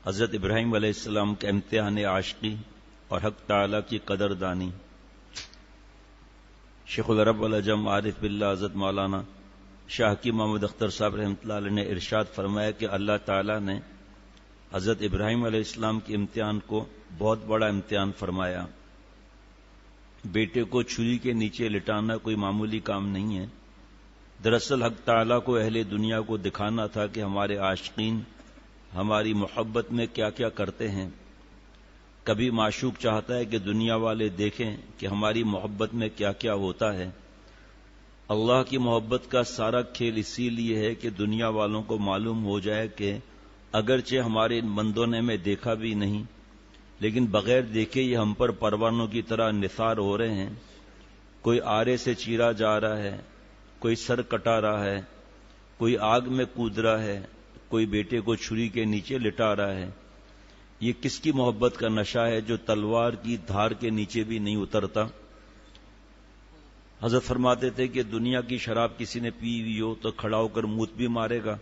حضرت ابراہیم علیہ السلام کا امتحان عاشقی اور حق تعالی کی قدر دانی۔ شیخ العرب العجم عارف باللہ حضرت مولانا شاہ حکیم محمد اختر صاحب رحمۃ اللہ علیہ نے ارشاد فرمایا کہ اللہ تعالی نے حضرت ابراہیم علیہ السلام کے امتحان کو بہت بڑا امتحان فرمایا۔ بیٹے کو چھری کے نیچے لٹانا کوئی معمولی کام نہیں ہے۔ دراصل حق تعالی کو اہل دنیا کو دکھانا تھا کہ ہمارے عاشقین ہماری محبت میں کیا کیا کرتے ہیں۔ کبھی معشوق چاہتا ہے کہ دنیا والے دیکھیں کہ ہماری محبت میں کیا کیا ہوتا ہے۔ اللہ کی محبت کا سارا کھیل اسی لیے ہے کہ دنیا والوں کو معلوم ہو جائے کہ اگرچہ ہمارے ان بندوں نے ہمیں دیکھا بھی نہیں، لیکن بغیر دیکھے یہ ہم پر پروانوں کی طرح نثار ہو رہے ہیں۔ کوئی آرے سے چیرا جا رہا ہے، کوئی سر کٹا رہا ہے، کوئی آگ میں کود رہا ہے، کوئی بیٹے کو چھری کے نیچے لٹا رہا ہے۔ یہ کس کی محبت کا نشہ ہے جو تلوار کی دھار کے نیچے بھی نہیں اترتا؟ حضرت فرماتے تھے کہ دنیا کی شراب کسی نے پی ہوئی ہو تو کھڑا ہو کر موت بھی مارے گا،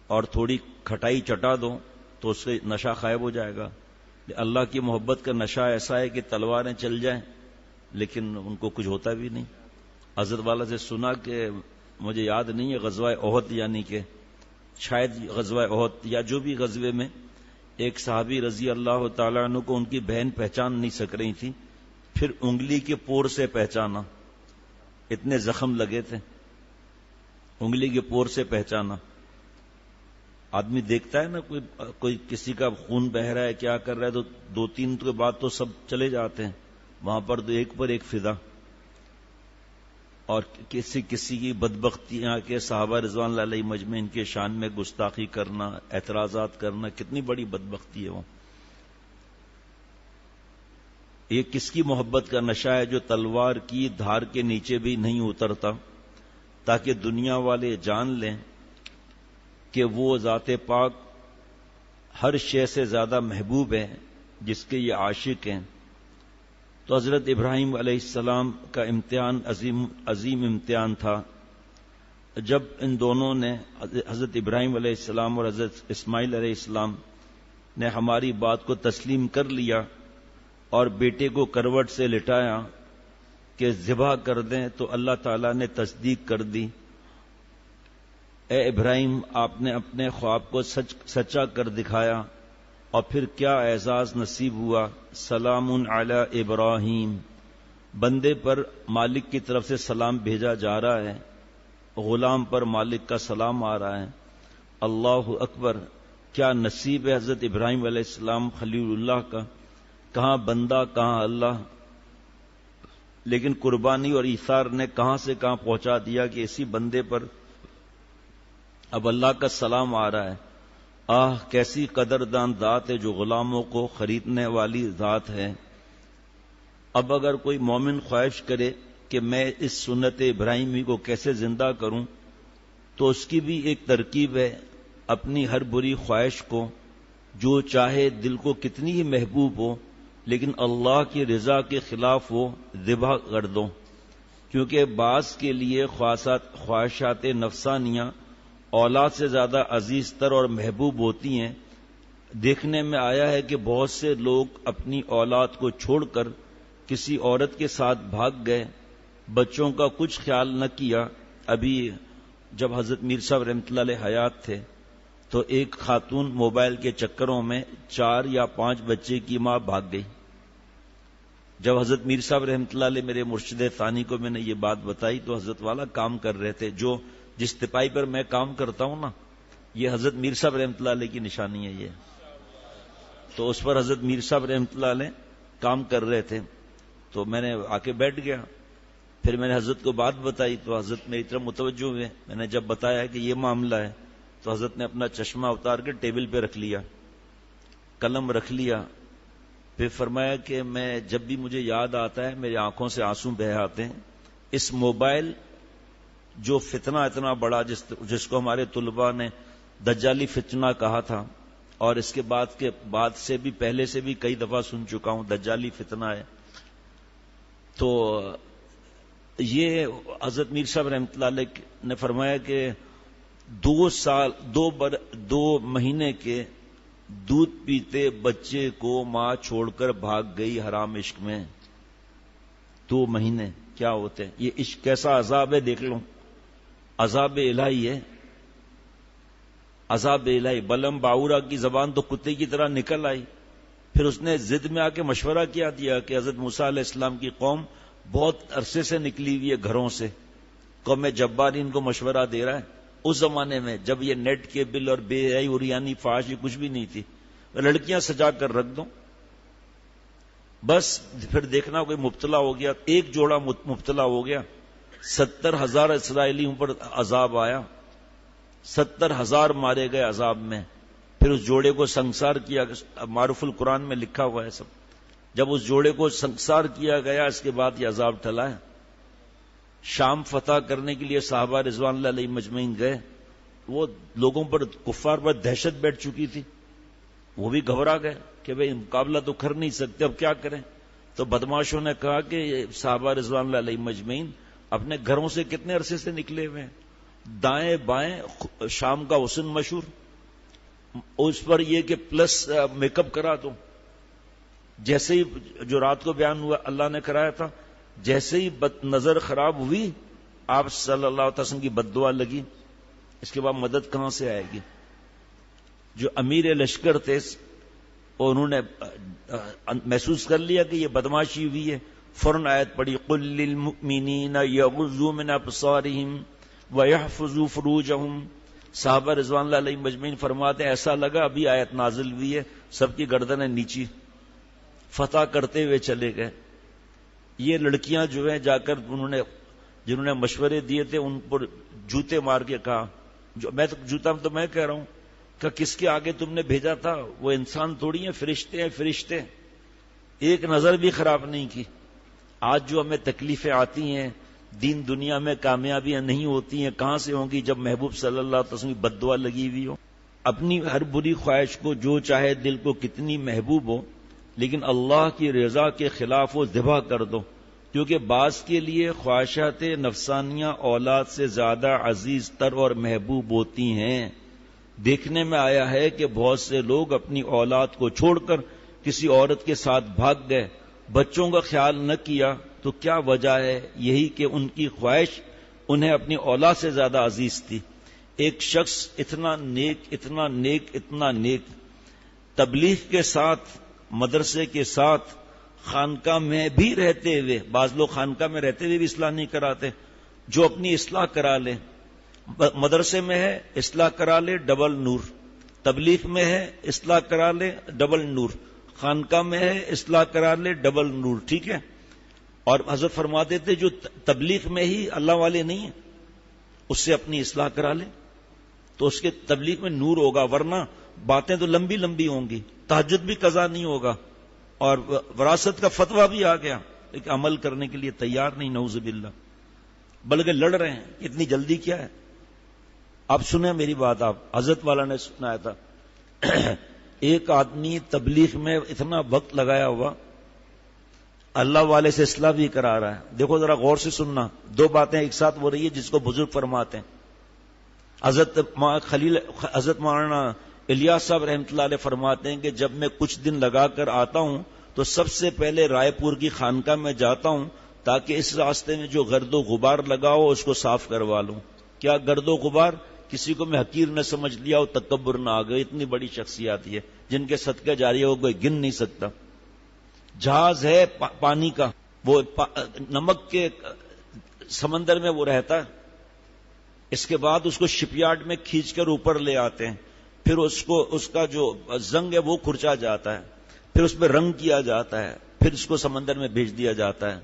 اور تھوڑی کھٹائی چٹا دو تو اس سے نشہ غائب ہو جائے گا۔ اللہ کی محبت کا نشہ ایسا ہے کہ تلواریں چل جائیں لیکن ان کو کچھ ہوتا بھی نہیں۔ حضرت والا سے سنا کہ مجھے یاد نہیں ہے غزوہ احد، یعنی کہ شاید غزوہ احد یا جو بھی غزوے میں ایک صحابی رضی اللہ تعالیٰ عنہ کو ان کی بہن پہچان نہیں سک رہی تھی، پھر انگلی کے پور سے پہچانا، اتنے زخم لگے تھے، انگلی کے پور سے پہچانا۔ آدمی دیکھتا ہے نا کوئی کسی کا خون بہ رہا ہے کیا کر رہا ہے تو دو تین کے بعد تو سب چلے جاتے ہیں، وہاں پر تو ایک پر ایک فدا۔ اور کسی کی بدبختیاں کے صحابہ رضوان اللہ علیہ مجمعین کے شان میں گستاخی کرنا، اعتراضات کرنا، کتنی بڑی بدبختی ہے وہ۔ یہ کس کی محبت کا نشہ ہے جو تلوار کی دھار کے نیچے بھی نہیں اترتا، تاکہ دنیا والے جان لیں کہ وہ ذات پاک ہر شے سے زیادہ محبوب ہے جس کے یہ عاشق ہیں۔ تو حضرت ابراہیم علیہ السلام کا امتحان عظیم امتحان تھا۔ جب ان دونوں نے حضرت ابراہیم علیہ السلام اور حضرت اسماعیل علیہ السلام نے ہماری بات کو تسلیم کر لیا اور بیٹے کو کروٹ سے لٹایا کہ ذبح کر دیں، تو اللہ تعالیٰ نے تصدیق کر دی۔ اے ابراہیم، آپ نے اپنے خواب کو سچا کر دکھایا، اور پھر کیا اعزاز نصیب ہوا۔ سلام علی ابراہیم، بندے پر مالک کی طرف سے سلام بھیجا جا رہا ہے، غلام پر مالک کا سلام آ رہا ہے۔ اللہ اکبر، کیا نصیب ہے حضرت ابراہیم علیہ السلام خلیل اللہ کا، کہاں بندہ کہاں اللہ، لیکن قربانی اور ایثار نے کہاں سے کہاں پہنچا دیا کہ اسی بندے پر اب اللہ کا سلام آ رہا ہے۔ آہ، کیسی قدردان ذات ہے جو غلاموں کو خریدنے والی ذات ہے۔ اب اگر کوئی مومن خواہش کرے کہ میں اس سنت ابراہیمی کو کیسے زندہ کروں، تو اس کی بھی ایک ترکیب ہے۔ اپنی ہر بری خواہش کو، جو چاہے دل کو کتنی ہی محبوب ہو لیکن اللہ کی رضا کے خلاف ہو، ذبح کر دو، کیونکہ بعض کے لیے خواہشات نفسانیاں اولاد سے زیادہ عزیز تر اور محبوب ہوتی ہیں۔ دیکھنے میں آیا ہے کہ بہت سے لوگ اپنی اولاد کو چھوڑ کر کسی عورت کے ساتھ بھاگ گئے، بچوں کا کچھ خیال نہ کیا۔ ابھی جب حضرت میر صاحب رحمۃ اللہ علیہ حیات تھے تو ایک خاتون موبائل کے چکروں میں 4 یا 5 بچے کی ماں بھاگ گئی۔ جب حضرت میر صاحب رحمۃ اللہ علیہ میرے مرشد ثانی کو میں نے یہ بات بتائی تو حضرت والا کام کر رہے تھے، جس تپائی پر میں کام کرتا ہوں نا، یہ حضرت میر صاحب رحمۃ اللہ علیہ کی نشانی ہے یہ، تو اس پر حضرت میر صاحب رحمۃ اللہ علیہ کام کر رہے تھے، تو میں نے آ کے بیٹھ گیا۔ پھر میں نے حضرت کو بات بتائی تو حضرت میری طرف متوجہ ہوئے۔ میں نے جب بتایا کہ یہ معاملہ ہے تو حضرت نے اپنا چشمہ اتار کے ٹیبل پہ رکھ لیا، قلم رکھ لیا، پھر فرمایا کہ میں جب بھی مجھے یاد آتا ہے میری آنکھوں سے آنسو بہہ آتے ہیں۔ اس موبائل جو فتنہ اتنا بڑا جس کو ہمارے طلباء نے دجالی فتنہ کہا تھا، اور اس کے بعد سے بھی پہلے سے بھی کئی دفعہ سن چکا ہوں دجالی فتنہ ہے، تو یہ حضرت میر صاحب رحمۃ اللہ علیہ نے فرمایا کہ 2 مہینے کے دودھ پیتے بچے کو ماں چھوڑ کر بھاگ گئی حرام عشق میں، 2 مہینے کیا ہوتے ہیں؟ یہ عشق کیسا عذاب ہے دیکھ لو، عذاب الہی ہے، عذاب الہی۔ بلم باورا کی زبان تو کتے کی طرح نکل آئی، پھر اس نے ضد میں آ کے مشورہ کیا دیا کہ حضرت موسیٰ علیہ السلام کی قوم بہت عرصے سے نکلی ہوئی ہے گھروں سے، قوم جبارین کو مشورہ دے رہا ہے۔ اس زمانے میں جب یہ نیٹ کیبل اور بے حیائی اریانی فحش یہ کچھ بھی نہیں تھی، لڑکیاں سجا کر رکھ دو، بس پھر دیکھنا کوئی مبتلا ہو گیا، ایک جوڑا مبتلا ہو گیا، 70,000 اسرائیلیوں پر عذاب آیا، 70,000 مارے گئے عذاب میں۔ پھر اس جوڑے کو سنسار کیا، معروف القرآن میں لکھا ہوا ہے سب۔ جب اس جوڑے کو سنسار کیا گیا اس کے بعد یہ عذاب ٹلا ہے۔ شام فتح کرنے کے لیے صحابہ رضوان اللہ علیہ مجمعین گئے، وہ لوگوں پر کفار پر دہشت بیٹھ چکی تھی، وہ بھی گھبرا گئے کہ بھئی مقابلہ تو کر نہیں سکتے، اب کیا کریں؟ تو بدماشوں نے کہا کہ صحابہ رضوان اللہ علیہ مجمعین اپنے گھروں سے کتنے عرصے سے نکلے ہوئے ہیں، دائیں بائیں شام کا حسن مشہور، اس پر یہ کہ پلس میک اپ کرا دو۔ جیسے ہی جو رات کو بیان ہوا اللہ نے کرایا تھا، جیسے ہی نظر خراب ہوئی آپ صلی اللہ علیہ وسلم کی بد دعا لگی، اس کے بعد مدد کہاں سے آئے گی؟ جو امیر لشکر تھے اور انہوں نے محسوس کر لیا کہ یہ بدماشی ہوئی ہے، فوراً آیت پڑھی قل للمؤمنین یغضوا من ابصارہم ویحفظوا فروجہم۔ صحابہ رضوان اللہ علیہ مجمعین فرماتے ہیں ایسا لگا ابھی آیت نازل ہوئی ہے، سب کی گردنیں نیچی، فتح کرتے ہوئے چلے گئے۔ یہ لڑکیاں جو ہیں جا کر جنہوں نے مشورے دیے تھے ان پر جوتے مار کے کہا، جوتا تو میں کہہ رہا ہوں کہ کس کے آگے تم نے بھیجا تھا؟ وہ انسان تھوڑی ہیں، فرشتے ہیں، فرشتے۔ ایک نظر بھی خراب نہیں کی۔ آج جو ہمیں تکلیفیں آتی ہیں، دین دنیا میں کامیابیاں نہیں ہوتی ہیں، کہاں سے ہوں گی؟ جب محبوب صلی اللہ علیہ وسلم کی بد دعا لگی ہوئی ہو۔ اپنی ہر بری خواہش کو جو چاہے دل کو کتنی محبوب ہو، لیکن اللہ کی رضا کے خلاف وہ ذبح کر دو، کیونکہ بعض کے لیے خواہشات نفسانیہ اولاد سے زیادہ عزیز تر اور محبوب ہوتی ہیں۔ دیکھنے میں آیا ہے کہ بہت سے لوگ اپنی اولاد کو چھوڑ کر کسی عورت کے ساتھ بھاگ گئے، بچوں کا خیال نہ کیا، تو کیا وجہ ہے؟ یہی کہ ان کی خواہش انہیں اپنی اولاد سے زیادہ عزیز تھی۔ ایک شخص اتنا نیک اتنا نیک اتنا نیک، تبلیغ کے ساتھ، مدرسے کے ساتھ، خانقاہ میں بھی رہتے ہوئے، بعض لوگ خانقاہ میں رہتے ہوئے بھی اصلاح نہیں کراتے، جو اپنی اصلاح کرا لے، مدرسے میں ہے اصلاح کرا لے ڈبل نور، تبلیغ میں ہے اصلاح کرا لے ڈبل نور، خانقاہ میں ہے اصلاح کرا لے ڈبل نور، ٹھیک ہے؟ اور حضرت فرماتے تھے جو تبلیغ میں ہی اللہ والے نہیں ہیں اس سے اپنی اصلاح کرا لے تو اس کے تبلیغ میں نور ہوگا، ورنہ باتیں تو لمبی لمبی ہوں گی، تہجد بھی قضا نہیں ہوگا، اور وراثت کا فتویٰ بھی آ گیا لیکن عمل کرنے کے لیے تیار نہیں، نعوذ باللہ، بلکہ لڑ رہے ہیں۔ اتنی جلدی کیا ہے؟ آپ سنیں میری بات، آپ حضرت والا نے سنایا تھا ایک آدمی تبلیغ میں اتنا وقت لگایا ہوا، اللہ والے سے اصلاح بھی کرا رہا ہے۔ دیکھو ذرا غور سے سننا، دو باتیں ایک ساتھ ہو رہی ہے جس کو بزرگ فرماتے ہیں۔ حضرت مولانا الیاس صاحب رحمۃ اللہ علیہ فرماتے ہیں کہ جب میں کچھ دن لگا کر آتا ہوں تو سب سے پہلے رائے پور کی خانقاہ میں جاتا ہوں تاکہ اس راستے میں جو گرد و غبار لگا ہو اس کو صاف کروا لوں۔ کیا گرد و غبار؟ کسی کو میں حقیر نہ سمجھ لیا ہو، تکبر نہ آ گئے، اتنی بڑی شخصیات یہ جن کے صدقے جاریہ ہو کوئی گن نہیں سکتا۔ جہاز ہے پانی کا، وہ نمک کے سمندر میں وہ رہتا ہے، اس کے بعد اس کو شپ یارڈ میں کھینچ کر اوپر لے آتے ہیں، پھر اس کا جو زنگ ہے وہ کھرچا جاتا ہے، پھر اس پہ رنگ کیا جاتا ہے، پھر اس کو سمندر میں بھیج دیا جاتا ہے۔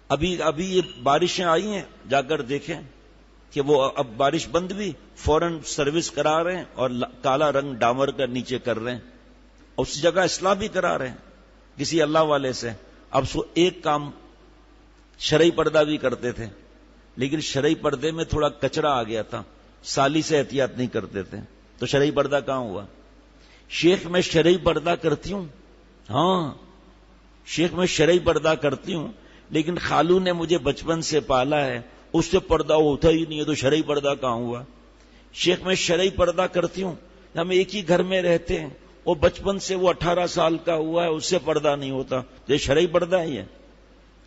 ابھی یہ بارشیں آئی ہیں، جا کر دیکھیں کہ وہ اب بارش بند بھی، فوراً سروس کرا رہے ہیں اور کالا رنگ ڈامر کر نیچے کر رہے ہیں، اس جگہ اصلاح بھی کرا رہے ہیں کسی اللہ والے سے۔ اب ایک کام شرعی پردہ بھی کرتے تھے، لیکن شرعی پردے میں تھوڑا کچرا آ گیا تھا، سالی سے احتیاط نہیں کرتے تھے، تو شرعی پردہ کہاں ہوا؟ شیخ میں شرعی پردہ کرتی ہوں، ہاں شیخ میں شرعی پردہ کرتی ہوں، لیکن خالو نے مجھے بچپن سے پالا ہے، اس سے پردہ ہوتا ہی نہیں ہے، تو شرعی پردہ کہاں ہوا؟ شیخ میں شرعی پردہ کرتی ہوں، ہم ایک ہی گھر میں رہتے ہیں، وہ بچپن سے وہ 18 سال کا ہوا ہے، اس سے پردہ نہیں ہوتا، یہ شرعی پردہ ہی ہے،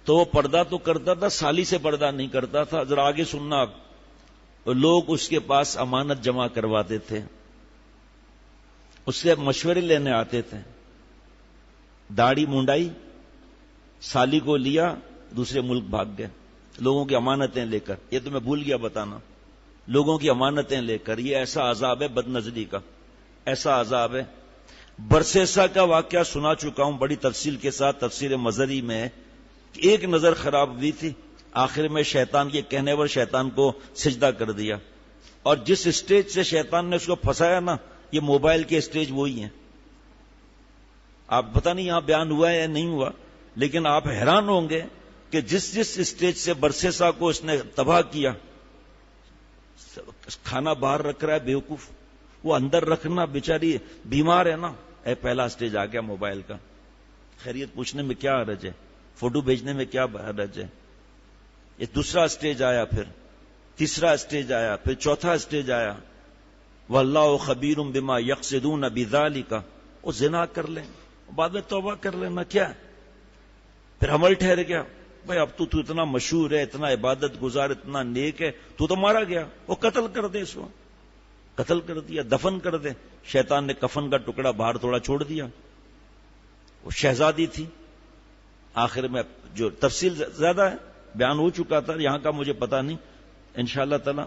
تو وہ پردہ تو کرتا تھا، سالی سے پردہ نہیں کرتا تھا۔ ذرا آگے سننا آپ، لوگ اس کے پاس امانت جمع کرواتے تھے، اس سے مشورے لینے آتے تھے، داڑھی منڈائی، سالی کو لیا، دوسرے ملک بھاگ گئے لوگوں کی امانتیں لے کر۔ یہ تو میں بھول گیا بتانا، لوگوں کی امانتیں لے کر، یہ ایسا عذاب ہے بد نظری کا، ایسا عذاب ہے۔ برسیسا کا واقعہ سنا چکا ہوں بڑی تفصیل کے ساتھ، تفسیر مظہری میں، کہ ایک نظر خراب ہوئی تھی، آخر میں شیطان کے کہنے پر شیطان کو سجدہ کر دیا، اور جس اسٹیج سے شیطان نے اس کو پھنسایا نا، یہ موبائل کے اسٹیج وہی ہیں۔ آپ پتہ نہیں یہاں بیان ہوا ہے یا نہیں ہوا، لیکن آپ حیران ہوں گے کہ جس اسٹیج سے برسیسا کو اس نے تباہ کیا، کھانا باہر رکھ رہا ہے بیوقوف، وہ اندر رکھنا، بیچاری بیمار ہے نا، اے پہلا اسٹیج آ گیا موبائل کا، خیریت پوچھنے میں کیا حرج ہے، فوٹو بھیجنے میں کیا حرج ہے۔ یہ دوسرا اسٹیج آیا، پھر تیسرا اسٹیج آیا، پھر چوتھا اسٹیج آیا، واللہ خبیر بما یقصدون بذالک، وہ زنا کر لیں، بعد میں توبہ کر لینا، کیا پھر عمل ٹھہر گیا، بھائی اب تو اتنا مشہور ہے، اتنا عبادت گزار، اتنا نیک ہے، تو مارا گیا، وہ قتل کر دے، اس کو قتل کر دیا، دفن کر دے۔ شیطان نے کفن کا ٹکڑا باہر تھوڑا چھوڑ دیا، وہ شہزادی تھی، آخر میں جو تفصیل زیادہ ہے بیان ہو چکا تھا، یہاں کا مجھے پتا نہیں، انشاءاللہ تعالی۔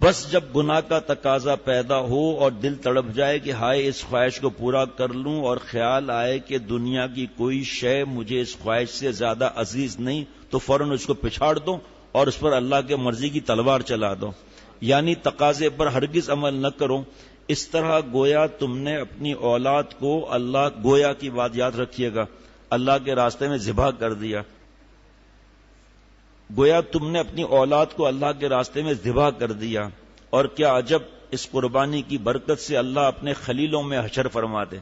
بس جب گناہ کا تقاضا پیدا ہو اور دل تڑپ جائے کہ ہائے اس خواہش کو پورا کر لوں، اور خیال آئے کہ دنیا کی کوئی شے مجھے اس خواہش سے زیادہ عزیز نہیں، تو فوراً اس کو پچھاڑ دو اور اس پر اللہ کے مرضی کی تلوار چلا دو، یعنی تقاضے پر ہرگز عمل نہ کرو۔ اس طرح گویا تم نے اپنی اولاد کو اللہ، گویا کی بات یاد رکھیے گا، اللہ کے راستے میں ذبح کر دیا، گویا تم نے اپنی اولاد کو اللہ کے راستے میں ذبح کر دیا، اور کیا عجب اس قربانی کی برکت سے اللہ اپنے خلیلوں میں حشر فرما دے۔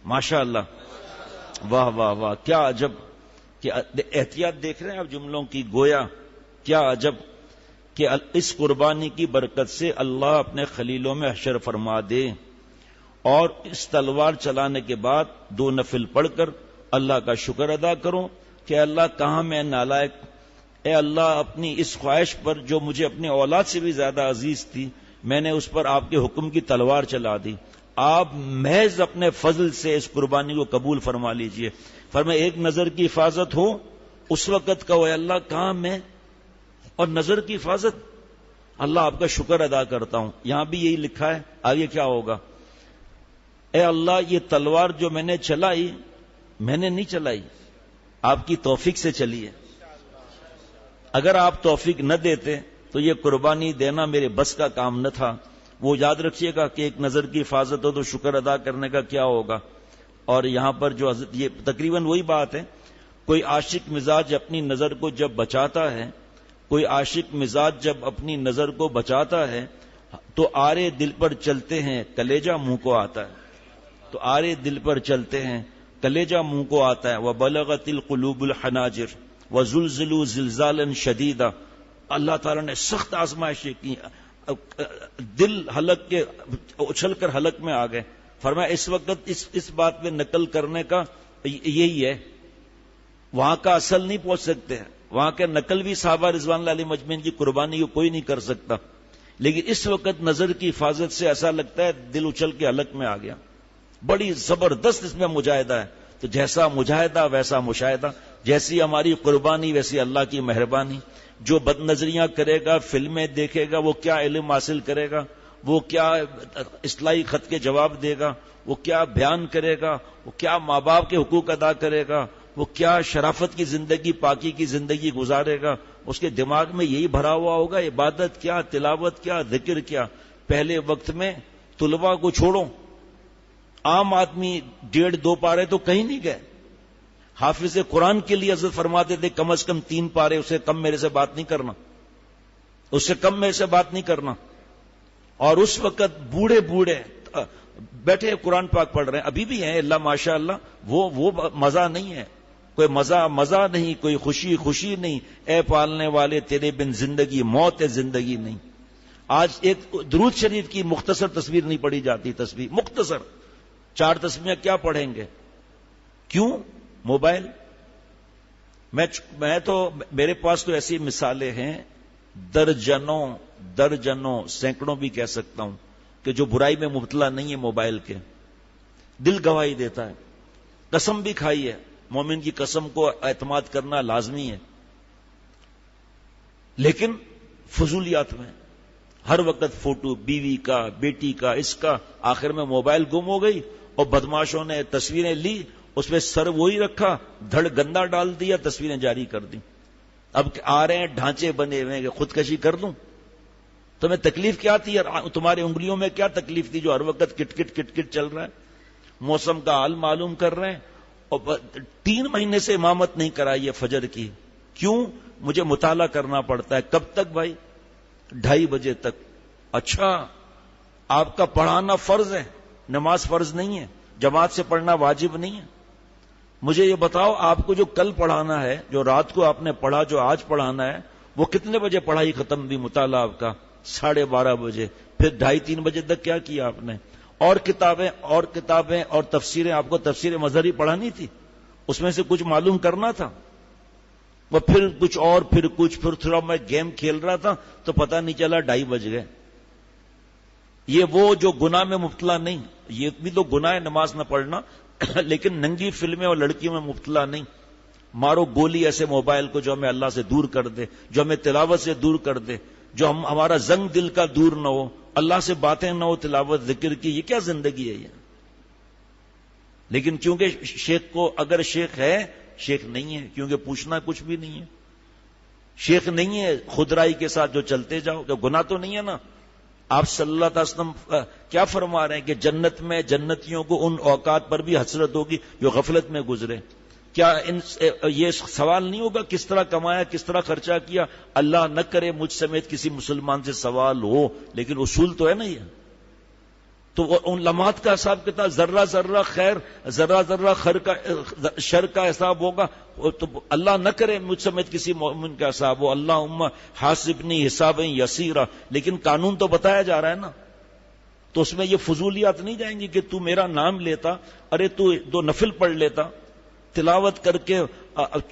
ماشاء اللہ، واہ واہ واہ، کیا عجب، کہ احتیاط دیکھ رہے ہیں آپ جملوں کی، گویا کیا عجب کہ اس قربانی کی برکت سے اللہ اپنے خلیلوں میں حشر فرما دے، اور اس تلوار چلانے کے بعد 2 نفل پڑھ کر اللہ کا شکر ادا کرو کہ اللہ کہاں میں نالائق، اے اللہ اپنی اس خواہش پر جو مجھے اپنے اولاد سے بھی زیادہ عزیز تھی، میں نے اس پر آپ کے حکم کی تلوار چلا دی، آپ محض اپنے فضل سے اس قربانی کو قبول فرما لیجئے۔ فرمائے ایک نظر کی حفاظت ہو اس وقت کہو اے اللہ کہاں میں، اور نظر کی حفاظت، اللہ آپ کا شکر ادا کرتا ہوں۔ یہاں بھی یہی لکھا ہے، آگے کیا ہوگا، اے اللہ یہ تلوار جو میں نے چلائی، میں نے نہیں چلائی، آپ کی توفیق سے چلی ہے، اگر آپ توفیق نہ دیتے تو یہ قربانی دینا میرے بس کا کام نہ تھا۔ وہ یاد رکھیے گا کہ ایک نظر کی حفاظت ہو تو شکر ادا کرنے کا کیا ہوگا۔ اور یہاں پر جو یہ تقریباً وہی بات ہے، کوئی عاشق مزاج اپنی نظر کو جب بچاتا ہے، کوئی عاشق مزاج جب اپنی نظر کو بچاتا ہے تو آرے دل پر چلتے ہیں کلیجہ منہ کو آتا ہے، تو آرے دل پر چلتے ہیں کلیجہ منہ کو آتا ہے۔ وَبَلَغَتِ الْقُلُوبُ الْحَنَاجِرَ وَزُلْزِلُوا زِلْزَالًا شَدِيدًا، اللہ تعالیٰ نے سخت آزمائشیں کی، دل حلق کے اچھل کر حلق میں آ گئے۔ فرمایا اس وقت اس بات میں نقل کرنے کا یہی ہے، وہاں کا اصل نہیں پہنچ سکتے ہیں، وہاں کے نقل بھی صحابہ رضوان اللہ علیہم اجمعین کی قربانی کو کوئی نہیں کر سکتا، لیکن اس وقت نظر کی حفاظت سے ایسا لگتا ہے دل اچھل کے حلق میں آ گیا، بڑی زبردست اس میں مجاہدہ ہے۔ تو جیسا مجاہدہ ویسا مشاہدہ، جیسی ہماری قربانی ویسی اللہ کی مہربانی۔ جو بد نظریاں کرے گا، فلمیں دیکھے گا، وہ کیا علم حاصل کرے گا، وہ کیا اصلاحی خط کے جواب دے گا، وہ کیا بیان کرے گا، وہ کیا ماں باپ کے حقوق ادا کرے گا، وہ کیا شرافت کی زندگی، پاکی کی زندگی گزارے گا، اس کے دماغ میں یہی بھرا ہوا ہوگا، عبادت کیا، تلاوت کیا، ذکر کیا۔ پہلے وقت میں طلباء کو چھوڑو، عام آدمی 1.5-2 پارے تو کہیں نہیں گئے، حافظ قرآن کے لیے حضرت فرماتے تھے کم از کم 3 پارے، اسے کم میرے سے بات نہیں کرنا، اس سے کم میرے سے بات نہیں کرنا۔ اور اس وقت بوڑھے بیٹھے قرآن پاک پڑھ رہے ہیں، ابھی بھی ہیں اللہ ماشاء اللہ، وہ مزہ نہیں ہے، کوئی مزہ نہیں، کوئی خوشی نہیں، اے پالنے والے تیرے بن زندگی موت ہے، زندگی نہیں۔ آج ایک درود شریف کی مختصر تصویر نہیں پڑھی جاتی، تصویر مختصر 4 تصویریں کیا پڑھیں گے؟ کیوں؟ موبائل. میں تو میرے پاس تو ایسی مثالیں ہیں درجنوں سینکڑوں بھی کہہ سکتا ہوں کہ جو برائی میں مبتلا نہیں ہے موبائل کے، دل گواہی دیتا ہے، قسم بھی کھائی ہے. مومن کی قسم کو اعتماد کرنا لازمی ہے، لیکن فضولیات میں ہر وقت فوٹو بیوی کا، بیٹی کا، اس کا، آخر میں موبائل گم ہو گئی اور بدماشوں نے تصویریں لی، اس میں سر وہی رکھا، دھڑ گندا ڈال دیا، تصویریں جاری کر دی. اب آ رہے ہیں ڈھانچے بنے ہوئے کہ خودکشی کر لوں. تمہیں تکلیف کیا تھی؟ تمہاری انگلیوں میں کیا تکلیف تھی جو ہر وقت کٹ کٹ چل رہا ہے؟ موسم کا حال معلوم کر رہے ہیں اور 3 مہینے سے امامت نہیں کرائی ہے فجر کی. کیوں؟ مجھے مطالعہ کرنا پڑتا ہے. کب تک بھائی؟ 2:30 بجے تک. اچھا، آپ کا پڑھانا فرض ہے، نماز فرض نہیں ہے، جماعت سے پڑھنا واجب نہیں ہے. مجھے یہ بتاؤ، آپ کو جو کل پڑھانا ہے، جو رات کو آپ نے پڑھا، جو آج پڑھانا ہے، وہ کتنے بجے پڑھائی ختم بھی مطالعہ آپ کا؟ 12:30 بجے. پھر 2:30-3 بجے تک کیا کیا آپ نے؟ اور کتابیں اور تفسیریں. آپ کو تفسیر مظہری پڑھانی تھی، اس میں سے کچھ معلوم کرنا تھا. وہ پھر کچھ اور پھر کچھ، پھر تھوڑا میں گیم کھیل رہا تھا تو پتہ نہیں چلا 2:30 بج گئے. یہ وہ جو گناہ میں مبتلا نہیں، یہ بھی تو گناہ ہے نماز نہ پڑھنا، لیکن ننگی فلمیں اور لڑکیوں میں مبتلا نہیں. مارو گولی ایسے موبائل کو جو ہمیں اللہ سے دور کر دے، جو ہمیں تلاوت سے دور کر دے، جو ہمارا زنگ دل کا دور نہ ہو، اللہ سے باتیں نہ ہو، تلاوت ذکر کی. یہ کیا زندگی ہے یہ؟ لیکن کیونکہ شیخ کو، اگر شیخ ہے، شیخ نہیں ہے، کیونکہ پوچھنا کچھ بھی نہیں ہے. شیخ نہیں ہے، خودرائی کے ساتھ جو چلتے جاؤ، جو گناہ تو نہیں ہے نا. آپ صلی اللہ علیہ وسلم کیا فرما رہے ہیں کہ جنت میں جنتیوں کو ان اوقات پر بھی حسرت ہوگی جو غفلت میں گزرے. کیا یہ سوال نہیں ہوگا کس طرح کمایا، کس طرح خرچہ کیا؟ اللہ نہ کرے مجھ سمیت کسی مسلمان سے سوال ہو، لیکن اصول تو ہے نا یہ. تو ان لمحات کا حساب کتاب، ذرہ ذرہ خیر، ذرہ ذرہ شر کا حساب ہوگا. تو اللہ نہ کرے مجھ سمیت کسی مومن کا حساب ہو. اللہم حاسبنی حسابا یسیرا. لیکن قانون تو بتایا جا رہا ہے نا. تو اس میں یہ فضولیات نہیں جائیں گی کہ تو میرا نام لیتا، ارے تو 2 نفل پڑھ لیتا، تلاوت کر کے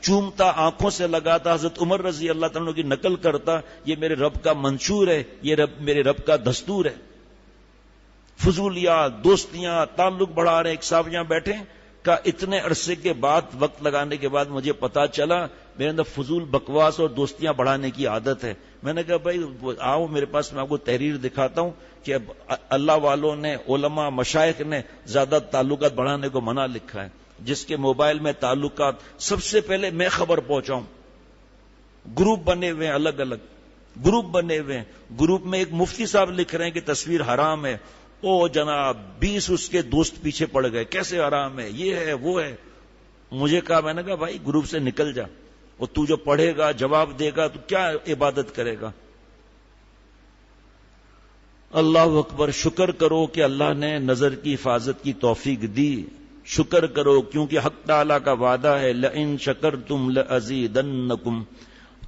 چومتا، آنکھوں سے لگاتا، حضرت عمر رضی اللہ تعالیٰ کی نقل کرتا، یہ میرے رب کا منشور ہے، یہ میرے رب کا دستور ہے. فضولیات، دوستیاں، تعلق بڑھا رہے. ایک صاحب یہاں بیٹھے کا اتنے عرصے کے بعد، وقت لگانے کے بعد مجھے پتا چلا میرے اندر فضول بکواس اور دوستیاں بڑھانے کی عادت ہے. میں نے کہا بھائی آؤ میرے پاس، میں آپ کو تحریر دکھاتا ہوں کہ اللہ والوں نے، علماء مشائخ نے زیادہ تعلقات بڑھانے کو منع لکھا ہے. جس کے موبائل میں تعلقات، سب سے پہلے میں خبر پہنچاؤں. گروپ بنے ہوئے ہیں، الگ الگ گروپ بنے ہوئے ہیں. گروپ میں ایک مفتی صاحب لکھ رہے ہیں کہ تصویر حرام ہے. او جناب 20 اس کے دوست پیچھے پڑ گئے، کیسے حرام ہے، یہ ہے وہ ہے. مجھے کہا، میں نے کہا بھائی گروپ سے نکل جا، اور تو جو پڑھے گا جواب دے گا تو کیا عبادت کرے گا؟ اللہ اکبر. شکر کرو کہ اللہ نے نظر کی حفاظت کی توفیق دی. شکر کرو کیونکہ حق تعالی کا وعدہ ہے لئن شکرتم لازیدنکم.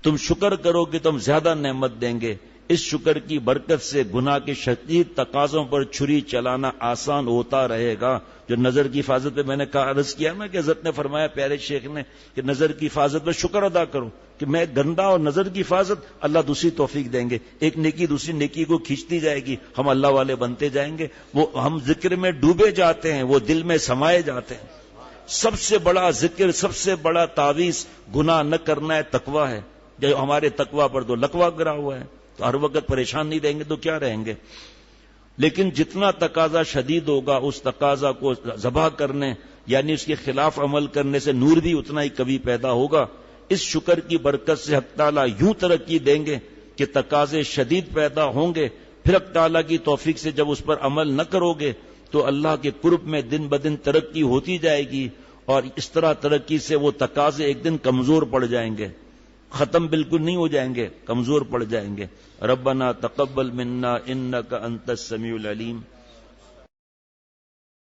تم شکر کرو کہ تم زیادہ نعمت دیں گے. اس شکر کی برکت سے گناہ کے شدید تقاضوں پر چھری چلانا آسان ہوتا رہے گا. جو نظر کی حفاظت پہ میں نے عرض کیا نا کہ حضرت نے فرمایا، پیارے شیخ نے، کہ نظر کی حفاظت پر شکر ادا کرو کہ میں گندا، اور نظر کی حفاظت اللہ دوسری توفیق دیں گے. ایک نیکی دوسری نیکی کو کھینچتی جائے گی، ہم اللہ والے بنتے جائیں گے. وہ ہم ذکر میں ڈوبے جاتے ہیں، وہ دل میں سمائے جاتے ہیں. سب سے بڑا ذکر، سب سے بڑا تعویذ گناہ نہ کرنا ہے، تقویٰ ہے. جو ہمارے تقویٰ پر تو لکوہ گرا ہوا ہے، تو ہر وقت پریشان نہیں رہیں گے تو کیا رہیں گے. لیکن جتنا تقاضا شدید ہوگا، اس تقاضا کو ذبح کرنے، یعنی اس کے خلاف عمل کرنے سے نور بھی اتنا ہی کبھی پیدا ہوگا. اس شکر کی برکت سے حق تعالیٰ یوں ترقی دیں گے کہ تقاضے شدید پیدا ہوں گے. پھر حق تعالیٰ کی توفیق سے جب اس پر عمل نہ کرو گے تو اللہ کے قرب میں دن بدن ترقی ہوتی جائے گی، اور اس طرح ترقی سے وہ تقاضے ایک دن کمزور پڑ جائیں گے. ختم بالکل نہیں ہو جائیں گے، کمزور پڑ جائیں گے. ربنا تقبل منا انک انت السمیع العلیم